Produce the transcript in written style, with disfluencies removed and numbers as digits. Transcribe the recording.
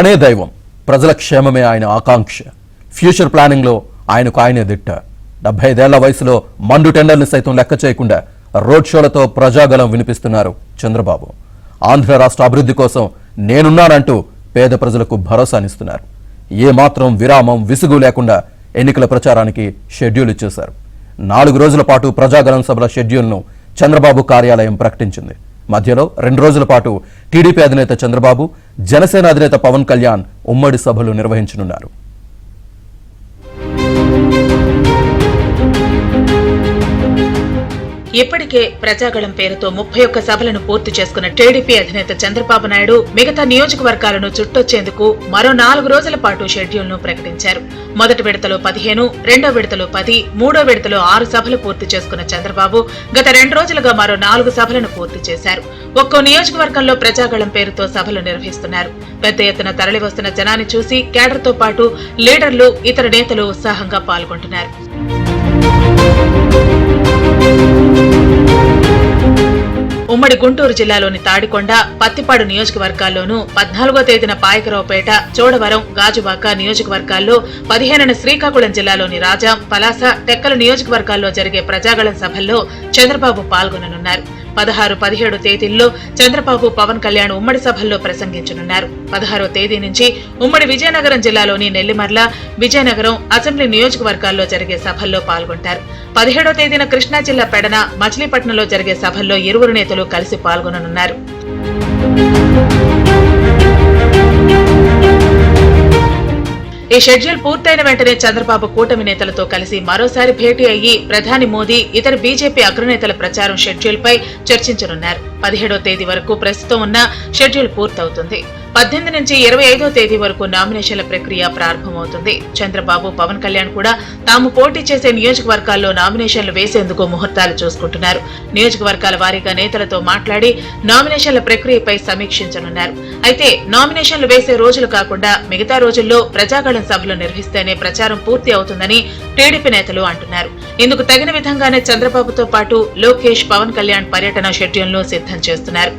అనే దైవం, ప్రజల క్షేమమే ఆయన ఆకాంక్ష. ఫ్యూచర్ ప్లానింగ్లో ఆయనకు ఆయనే దిట్ట. 75 ఏళ్ల వయసులో మండు టెండర్ని సైతం లెక్క చేయకుండా రోడ్ షోలతో ప్రజాగలం వినిపిస్తున్నారు చంద్రబాబు. ఆంధ్ర రాష్ట్ర అభివృద్ధి కోసం నేనున్నానంటూ పేద ప్రజలకు భరోసానిస్తున్నారు. ఏమాత్రం విరామం విసుగు లేకుండా ఎన్నికల ప్రచారానికి షెడ్యూల్ ఇచ్చేశారు. 4 రోజుల పాటు ప్రజాగలం సభల షెడ్యూల్ను చంద్రబాబు కార్యాలయం ప్రకటించింది. మధ్యలో 2 రోజుల పాటు టీడీపీ అధినేత చంద్రబాబు, జనసేన అధినేత పవన్ కళ్యాణ్ ఉమ్మడి సభలు నిర్వహించనున్నారు. ఇప్పటికే ప్రజాగళం పేరుతో 31 సభలను పూర్తి చేసుకున్న టీడీపీ అధినేత చంద్రబాబు నాయుడు మిగతా నియోజకవర్గాలను చుట్టొచ్చేందుకు మరో 4 రోజుల పాటు షెడ్యూల్ను ప్రకటించారు. మొదటి విడతలో 15, రెండో విడతలో 10, మూడో విడతలో 6 సభలు పూర్తి చేసుకున్న చంద్రబాబు గత 2 రోజులుగా మరో 4 సభలను పూర్తి చేశారు. ఒక్కో నియోజకవర్గంలో ప్రజాగళం పేరుతో సభలు నిర్వహిస్తున్నారు. పెద్ద ఎత్తున తరలివస్తున్న జనాన్ని చూసి కేడర్తో పాటు లీడర్లు, ఇతర నేతలు ఉత్సాహంగా పాల్గొంటున్నారు. ఉమ్మడి గుంటూరు జిల్లాలోని తాడికొండ, పత్తిపాడు నియోజకవర్గాల్లోనూ 14వ తేదీన పాయకరావుపేట, చోడవరం, గాజువాక నియోజకవర్గాల్లో, 15న శ్రీకాకుళం జిల్లాలోని రాజాం, పలాస, టెక్కల నియోజకవర్గాల్లో జరిగే ప్రజాగళం సభల్లో చంద్రబాబు పాల్గొననున్నారు. 16, 17 తేదీల్లో చంద్రబాబు, పవన్ కళ్యాణ్ ఉమ్మడి సభల్లో ప్రసంగించనున్నారు. 16వ తేదీ నుంచి ఉమ్మడి విజయనగరం జిల్లాలోని నెల్లిమర్ల, విజయనగరం అసెంబ్లీ నియోజకవర్గాల్లో జరిగే సభల్లో పాల్గొంటారు. 17వ తేదీన కృష్ణా జిల్లా పెడన, మచిలీపట్నంలో జరిగే సభల్లో ఇరువురు నేతలు కలిసి పాల్గొననున్నారు. ఈ షెడ్యూల్ పూర్తయిన వెంటనే చంద్రబాబు కూటమి నేతలతో కలిసి మరోసారి భేటీ అయ్యి ప్రధాని మోదీ, ఇతర బీజేపీ అగ్రనేతల ప్రచారం షెడ్యూల్పై చర్చించనున్నారు. 17వ తేదీ వరకు ప్రస్తుతం ఉన్న షెడ్యూల్ పూర్తవుతుంది. 18 నుంచి 25వ తేదీ వరకు నామినేషన్ల ప్రక్రియ ప్రారంభమవుతుంది. చంద్రబాబు, పవన్ కళ్యాణ్ కూడా తాము పోటీ చేసే నియోజకవర్గాల్లో నామినేషన్లు వేసేందుకు ముహూర్తాలు చూసుకుంటున్నారు. నియోజకవర్గాల వారీగా నేతలతో మాట్లాడి నామినేషన్ల ప్రక్రియపై సమీక్షించనున్నారు. అయితే నామినేషన్లు వేసే రోజులు కాకుండా మిగతా రోజుల్లో ప్రజాగళం సభలు నిర్వహిస్తేనే ప్రచారం పూర్తి అవుతుందని టీడీపీ నేతలు అంటున్నారు. ఇందుకు తగిన విధంగానే చంద్రబాబుతో పాటు లోకేష్, పవన్ కళ్యాణ్ పర్యటన షెడ్యూల్ను సిద్ధం చేస్తున్నారు.